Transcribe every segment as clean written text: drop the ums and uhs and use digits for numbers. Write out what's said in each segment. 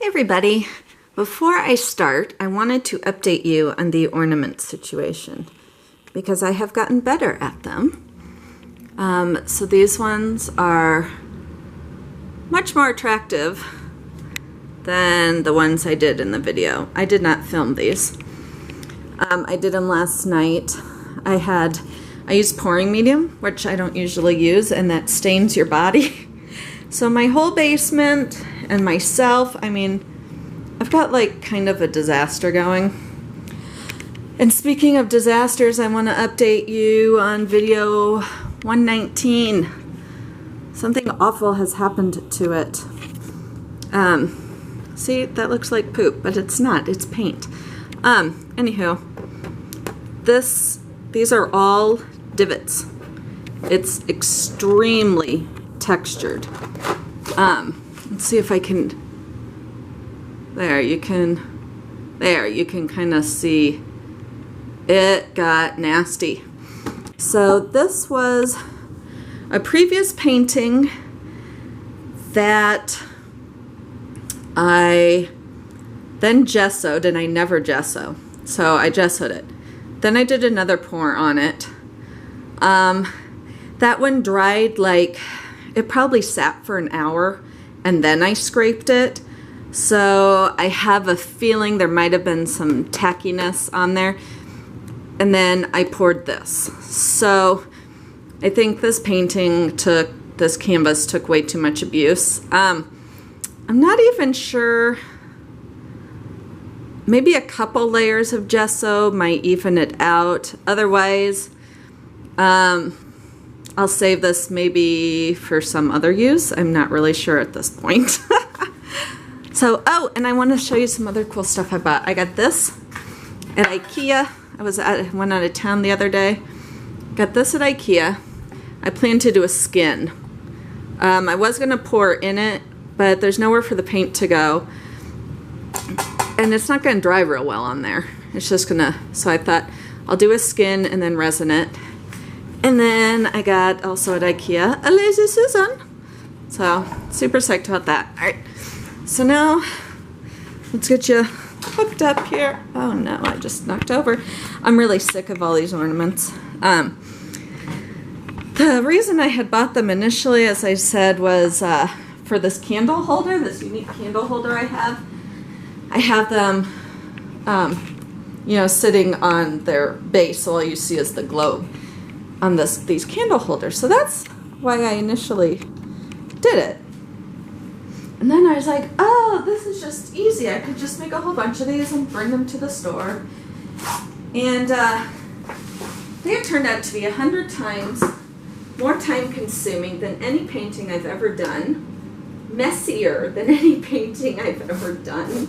Hey everybody, before I start, I wanted to update you on the ornament situation because I have gotten better at them. So these ones are much more attractive than the ones I did in the video. I did not film these. I did them last night. I used pouring medium, which I don't usually use, and that stains your body. So my whole basement and myself, I mean, I've got like kind of a disaster going. And speaking of disasters, I want to update you on video 119. Something awful has happened to it. See, that looks like poop, but it's not, it's paint. Anywho, these are all divots. It's extremely textured. Let's see if I can, there you can kind of see it got nasty. So this was a previous painting that I then gessoed, and I never gesso. So I gessoed it. Then I did another pour on it. That one dried like, it probably sat for an hour, and then I scraped it. So I have a feeling there might have been some tackiness on there. And then I poured this. So I think this canvas took way too much abuse. I'm not even sure. Maybe a couple layers of gesso might even it out. Otherwise, I'll save this maybe for some other use. I'm not really sure at this point. So, oh, and I want to show you some other cool stuff I bought. I got this at IKEA. I went out of town the other day. Got this at IKEA. I plan to do a skin. I was going to pour in it, but there's nowhere for the paint to go. And it's not going to dry real well on there. It's just going to, so I thought I'll do a skin and then resin it. And then I got also at IKEA a Lazy Susan. So super psyched about that. All right. So now let's get you hooked up here. Oh no, I just knocked over. I'm really sick of all these ornaments. The reason I had bought them initially, as I said, was for this candle holder, this unique candle holder I have. I have them, you know, sitting on their base, so all you see is the globe on these candle holders. So that's why I initially did it. And then I was like, oh, this is just easy. I could just make a whole bunch of these and bring them to the store. And they have turned out to be 100 times more time consuming than any painting I've ever done. Messier than any painting I've ever done.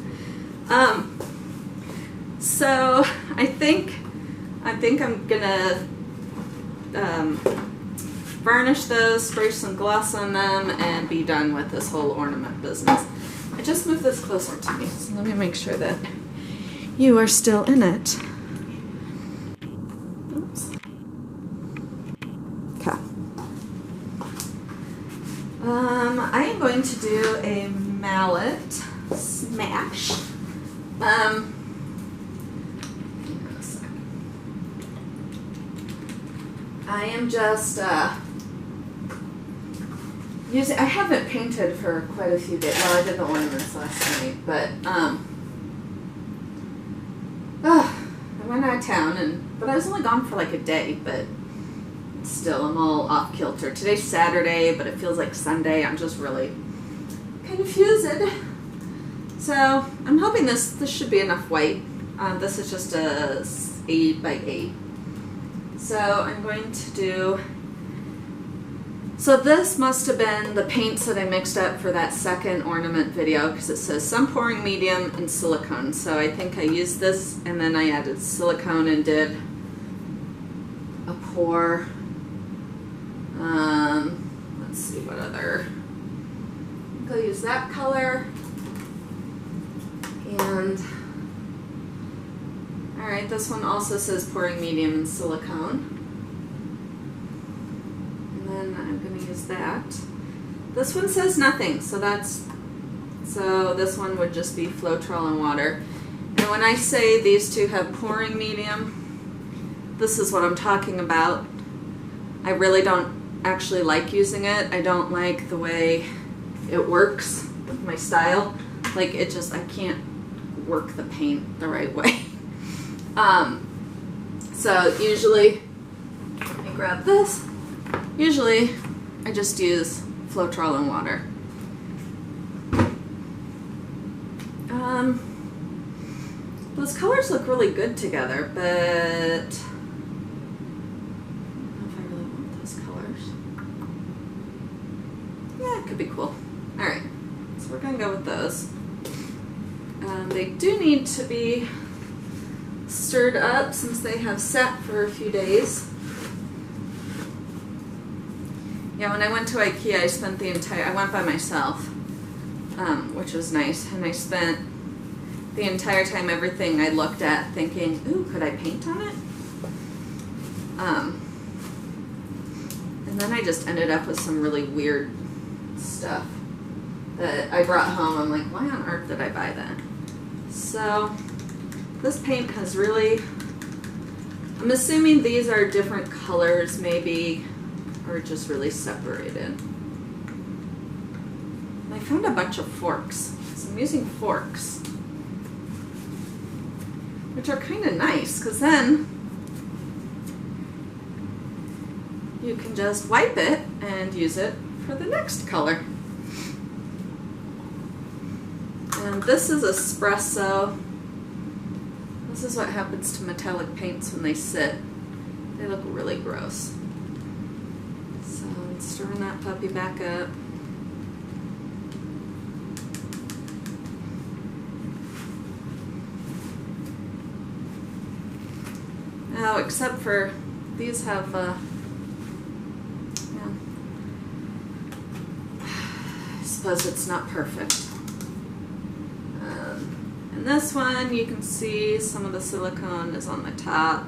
So I think I'm gonna varnish those, spray some gloss on them, and be done with this whole ornament business. I just moved this closer to me, so let me make sure that you are still in it. Oops. Okay. I am going to do a mallet smash. I am just I haven't painted for quite a few days. Well, I did the ornaments last night, but I went out of town, but I was only gone for like a day, but still I'm all off kilter. Today's Saturday, but it feels like Sunday. I'm just really confused. So I'm hoping this should be enough white. This is just a 8 by 8. So I'm going to do, so this must have been the paints that I mixed up for that second ornament video, because it says some pouring medium and silicone. So I think I used this and then I added silicone and did a pour. Let's see what other, I think I'll use that color. And alright, this one also says pouring medium and silicone. And then I'm going to use that. This one says nothing, so that's So this one would just be Floetrol and water. And when I say these two have pouring medium, this is what I'm talking about. I really don't actually like using it. I don't like the way it works with my style. Like it just, I can't work the paint the right way. So usually, let me grab this. Usually I just use Floetrol and water. Those colors look really good together, but I don't know if I really want those colors. Yeah, it could be cool. Alright, so we're going to go with those. They do need to be stirred up since they have sat for a few days. Yeah, when I went to IKEA, I spent the entire, I went by myself, which was nice, and I spent the entire time everything I looked at thinking, ooh, could I paint on it? And then I just ended up with some really weird stuff that I brought home. I'm like, why on earth did I buy that? So this paint has really, I'm assuming these are different colors maybe, or just really separated. And I found a bunch of forks, so I'm using forks, which are kind of nice because then you can just wipe it and use it for the next color. And this is espresso. This is what happens to metallic paints when they sit. They look really gross. So I'm stirring that puppy back up. Oh, except for these have, yeah. I suppose it's not perfect. And this one, you can see some of the silicone is on the top.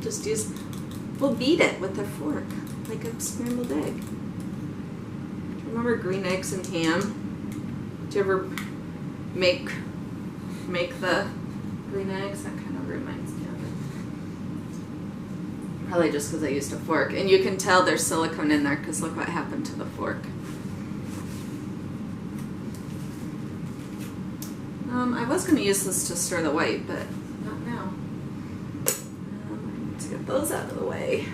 Just use, we'll beat it with a fork, like a scrambled egg. Remember green eggs and ham? Do you ever make the green eggs? That kind of reminds me of it. Probably just because I used a fork. And you can tell there's silicone in there because look what happened to the fork. I was going to use this to stir the white, but not now. I need to get those out of the way.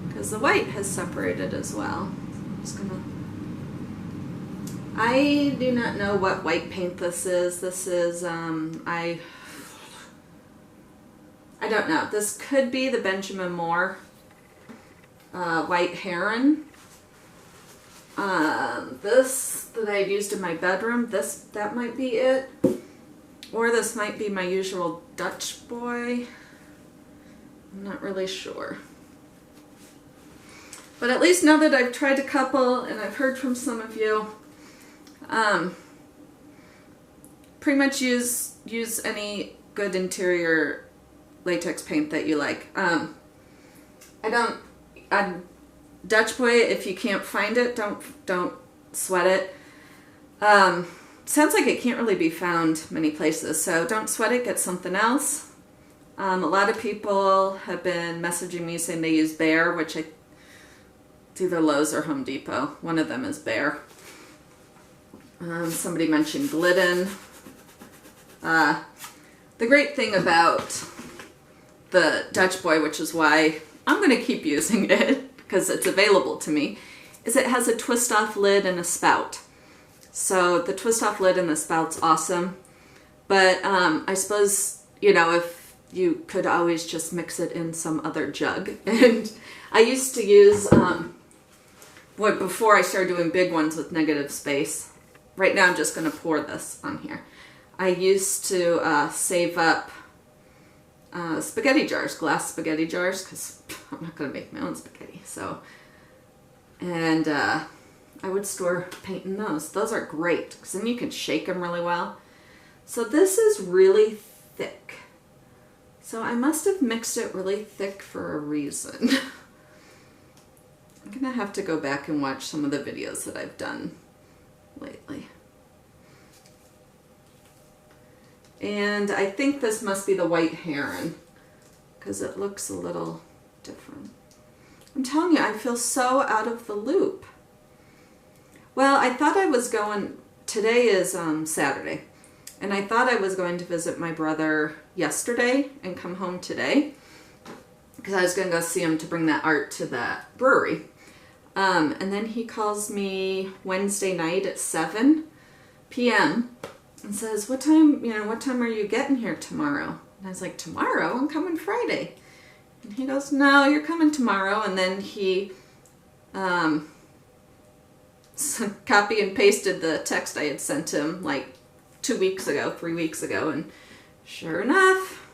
Because the white has separated as well. I'm just gonna. I do not know what white paint this is. This is I don't know. This could be the Benjamin Moore White Heron. This that I used in my bedroom. That might be it, or this might be my usual Dutch boy. I'm not really sure. But at least now that I've tried a couple and I've heard from some of you, pretty much use any good interior latex paint that you like. Dutch boy, if you can't find it, don't sweat it. Sounds like it can't really be found many places, so don't sweat it, get something else. A lot of people have been messaging me saying they use Bear, which it's either Lowe's or Home Depot. One of them is Bear. Somebody mentioned Glidden. The great thing about the Dutch boy, which is why I'm going to keep using it because it's available to me, is it has a twist-off lid and a spout. So the twist-off lid and the spout's awesome. But I suppose, you know, if you could always just mix it in some other jug. And I used to use, before I started doing big ones with negative space, right now I'm just going to pour this on here. I used to save up spaghetti jars, glass spaghetti jars, because I'm not going to make my own spaghetti. So, and I would store paint in those. Those are great, because then you can shake them really well. So this is really thick. So I must have mixed it really thick for a reason. I'm gonna have to go back and watch some of the videos that I've done lately. And I think this must be the white heron because it looks a little different. I'm telling you, I feel so out of the loop. Well, I thought I was going, today is Saturday, and I thought I was going to visit my brother yesterday and come home today because I was going to go see him to bring that art to that brewery. And then he calls me Wednesday night at 7 p.m. and says, what time are you getting here tomorrow? And I was like, tomorrow? I'm coming Friday. And he goes, no, you're coming tomorrow. And then he copy and pasted the text I had sent him like 3 weeks ago. And sure enough,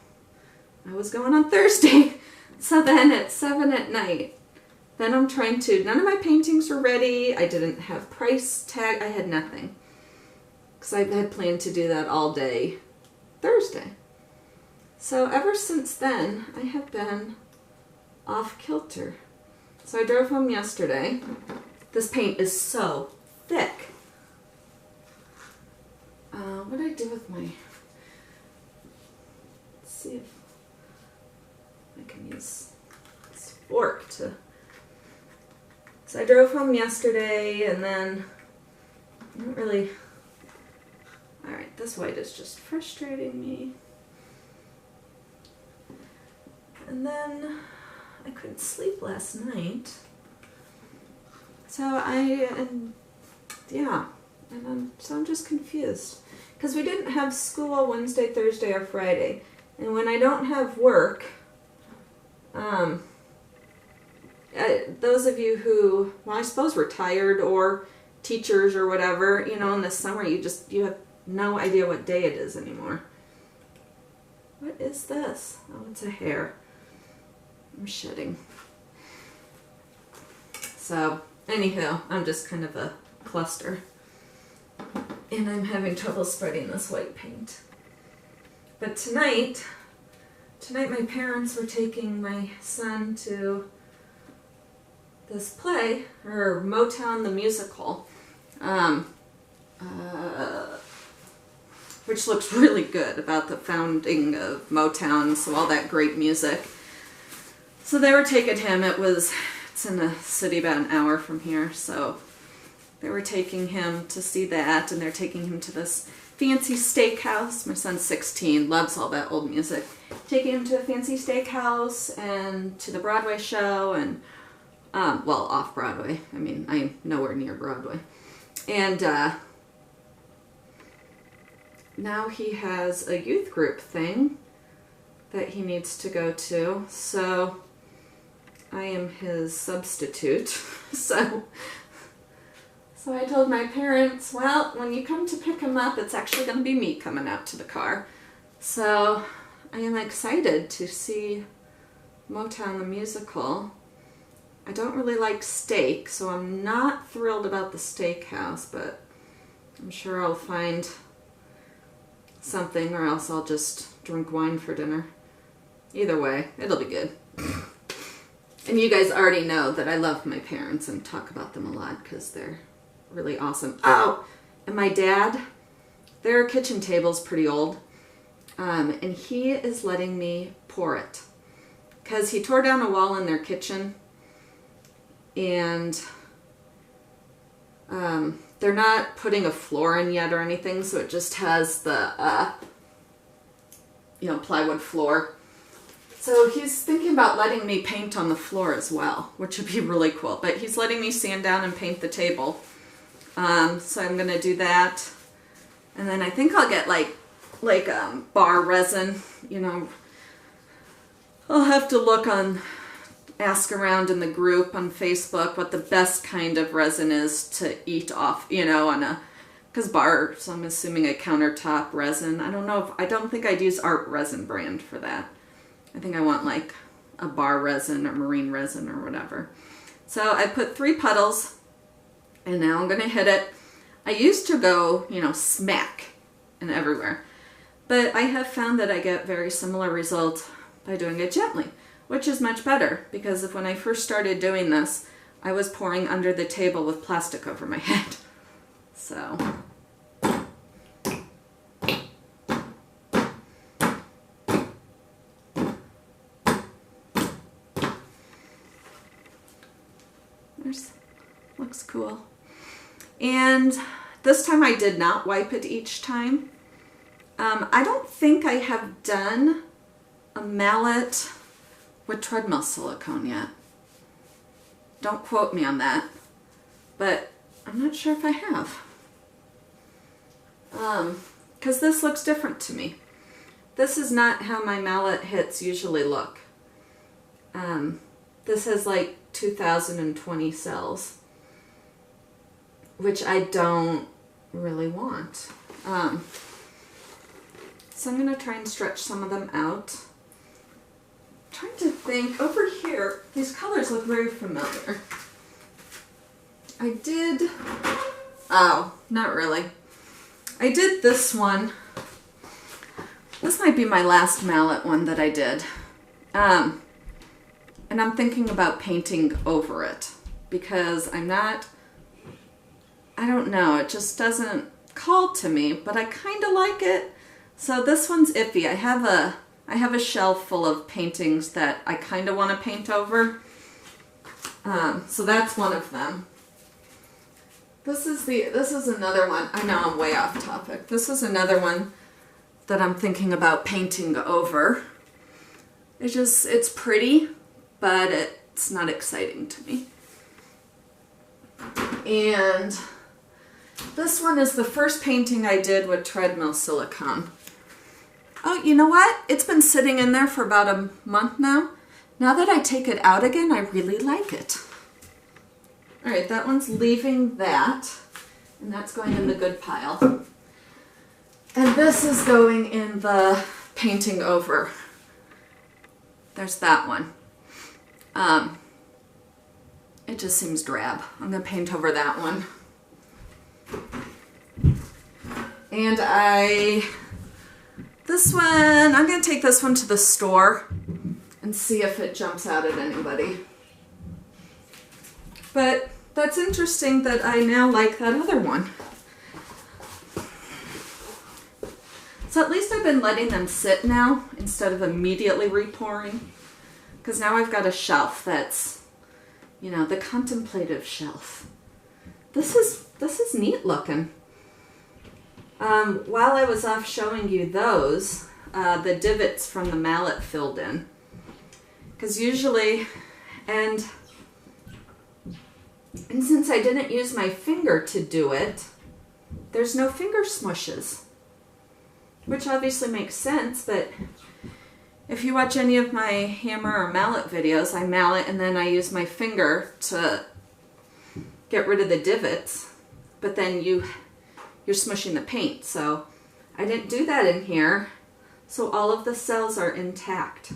I was going on Thursday. So then at 7 at night, then I'm trying to, none of my paintings were ready. I didn't have price tag. I had nothing. Because I had planned to do that all day Thursday. So ever since then, I have been off kilter. So I drove home yesterday. This paint is so thick. What did I do with my... Let's see if I can use this fork to... So I drove home yesterday and then I don't really... Alright, this white is just frustrating me. And then I couldn't sleep last night. So I'm just confused. Because we didn't have school Wednesday, Thursday, or Friday. And when I don't have work, those of you who, well, I suppose retired or teachers or whatever, you know, in the summer you have no idea what day it is anymore. What is this? Oh, it's a hair. I'm shedding. So, anywho, I'm just kind of a cluster. And I'm having trouble spreading this white paint. But tonight my parents were taking my son to this play, or Motown the Musical, which looks really good, about the founding of Motown, so all that great music. So they were taking him, it's in a city about an hour from here, so they were taking him to see that, and they're taking him to this fancy steakhouse. My son's 16, loves all that old music. Taking him to a fancy steakhouse and to the Broadway show, and well, off Broadway. I mean, I'm nowhere near Broadway. And now he has a youth group thing that he needs to go to, so I am his substitute. So I told my parents, well, when you come to pick him up, it's actually going to be me coming out to the car. So I am excited to see Motown the Musical. I don't really like steak, so I'm not thrilled about the steakhouse, but I'm sure I'll find something, or else I'll just drink wine for dinner. Either way, it'll be good. And you guys already know that I love my parents and talk about them a lot because they're really awesome. Oh, and my dad, their kitchen table's pretty old, and he is letting me pour it because he tore down a wall in their kitchen, and they're not putting a floor in yet or anything, so it just has the plywood floor. So he's thinking about letting me paint on the floor as well, which would be really cool. But he's letting me sand down and paint the table. So I'm gonna do that, and then I think I'll get like bar resin. You know, I'll have to ask around in the group on Facebook what the best kind of resin is to eat off. You know, because bar. So I'm assuming a countertop resin. I don't know. I don't think I'd use Art Resin brand for that. I think I want like a bar resin or marine resin or whatever. So I put 3 puddles, and now I'm going to hit it. I used to go, smack and everywhere. But I have found that I get very similar results by doing it gently, which is much better because when I first started doing this, I was pouring under the table with plastic over my head. So. Looks cool. And this time I did not wipe it each time. I don't think I have done a mallet with treadmill silicone yet. Don't quote me on that, but I'm not sure if I have. Because this looks different to me. This is not how my mallet hits usually look. This has like 2020 cells, which I don't really want. So I'm going to try and stretch some of them out. I'm trying to think, over here, these colors look very familiar. I did, oh, not really. I did this one. This might be my last mallet one that I did. And I'm thinking about painting over it because I don't know, it just doesn't call to me, but I kind of like it. So this one's iffy. I have a shelf full of paintings that I kind of want to paint over. So that's one of them. This is another one. I know I'm way off topic. This is another one that I'm thinking about painting over. It's pretty, but it's not exciting to me. And this one is the first painting I did with treadmill silicone. Oh, you know what? It's been sitting in there for about a month now. Now that I take it out again, I really like it. All right, that one's leaving that, and that's going in the good pile. And this is going in the painting over. There's that one. It just seems drab. I'm going to paint over that one. And this one, I'm going to take this one to the store and see if it jumps out at anybody. But that's interesting that I now like that other one. So at least I've been letting them sit now instead of immediately repouring. Because now I've got a shelf that's, you know, the contemplative shelf. This is neat looking. While I was off showing you those, the divots from the mallet filled in. Because usually, and since I didn't use my finger to do it, there's no finger smushes. Which obviously makes sense, but if you watch any of my hammer or mallet videos, I mallet and then I use my finger to get rid of the divots, but then you're smushing the paint. So I didn't do that in here, so all of the cells are intact.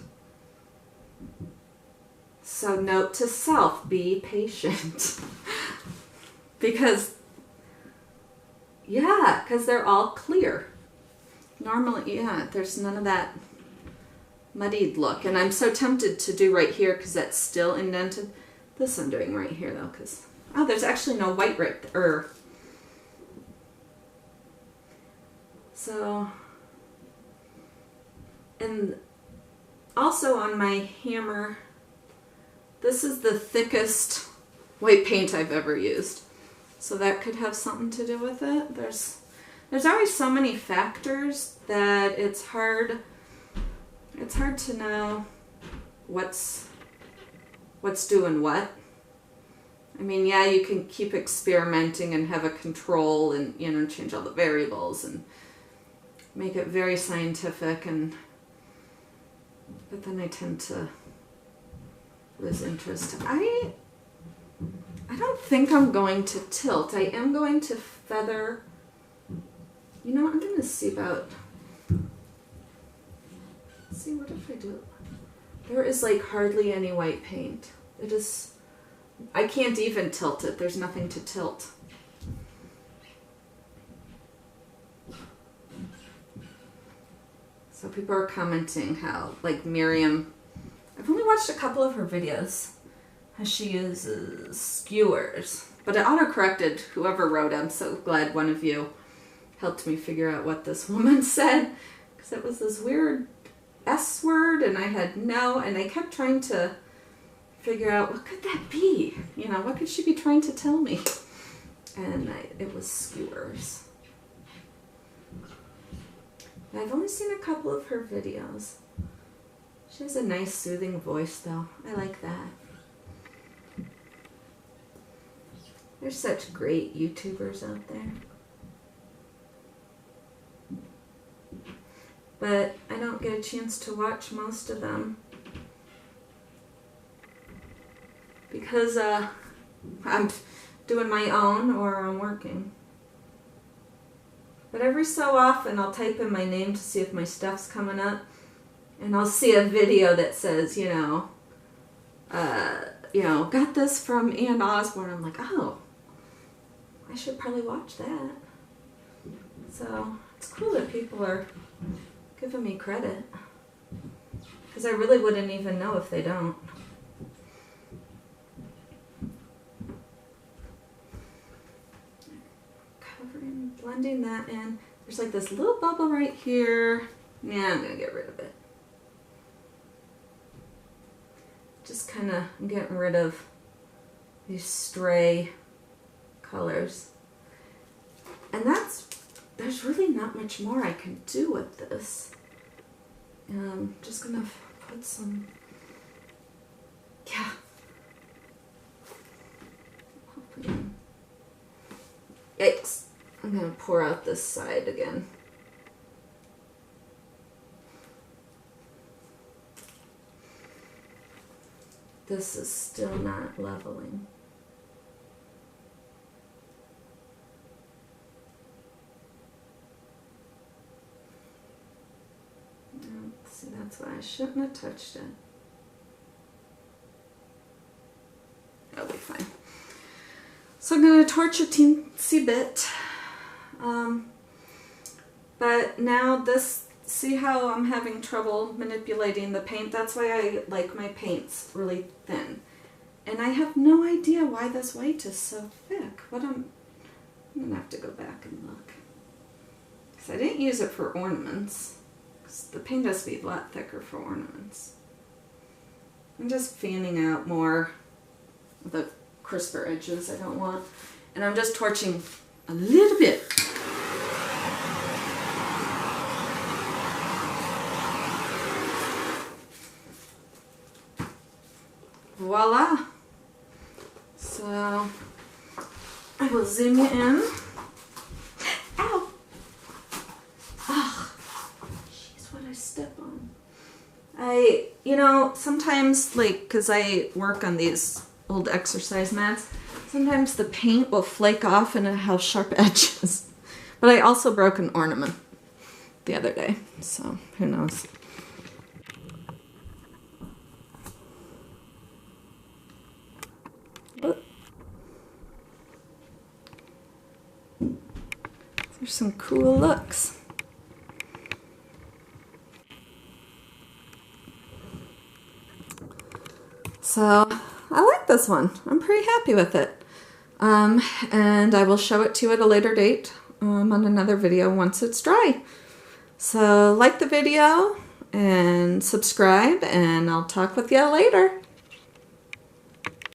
So note to self, be patient. Because they're all clear. Normally, yeah, there's none of that muddied look. And I'm so tempted to do right here because that's still indented. This I'm doing right here though, because, oh, there's actually no white right there. So, and also on my hammer, this is the thickest white paint I've ever used. So that could have something to do with it. There's always so many factors that it's hard to know what's doing what. I mean, yeah, you can keep experimenting and have a control and, you know, change all the variables and make it very scientific, but then I tend to lose interest. I don't think I'm going to tilt. I am going to feather. You know, I'm going to see what if I do. There is like hardly any white paint. I can't even tilt it. There's nothing to tilt. So So people are commenting how, like Miriam, I've only watched a couple of her videos, how she uses skewers. But it auto-corrected whoever wrote it. I'm so glad one of you helped me figure out what this woman said. Because it was this weird S word and I had no, and I kept trying to figure out what could that be? You know, what could she be trying to tell me? And it was skewers. I've only seen a couple of her videos. She has a nice soothing voice though. I like that. There's such great YouTubers out there. But I don't get a chance to watch most of them because I'm doing my own or I'm working. But every so often I'll type in my name to see if my stuff's coming up, and I'll see a video that says, you know, got this from Osborne. I'm like, oh, I should probably watch that. So it's cool that people are giving me credit, because I really wouldn't even know if they don't. Covering, blending that in. There's like this little bubble right here. Yeah, I'm gonna get rid of it. Just kind of getting rid of these stray colors. And there's really not much more I can do with this. I'm just gonna put some, yeah. Yikes. I'm gonna pour out this side again. This is still not leveling. See, that's why I shouldn't have touched it. It'll be fine. So I'm going to torch a teensy bit. But now this, see how I'm having trouble manipulating the paint? That's why I like my paints really thin. And I have no idea why this white is so thick. I'm going to have to go back and look. Because I didn't use it for ornaments. The paint has to be a lot thicker for ornaments. I'm just fanning out more of the crisper edges I don't want. And I'm just torching a little bit. Voila. So I will zoom you in. Ow! Step on. Sometimes, like, because I work on these old exercise mats, sometimes the paint will flake off and it has sharp edges. But I also broke an ornament the other day, so who knows. There's some cool looks. So I like this one. I'm pretty happy with it. And I will show it to you at a later date on another video once it's dry. So like the video and subscribe, and I'll talk with you later.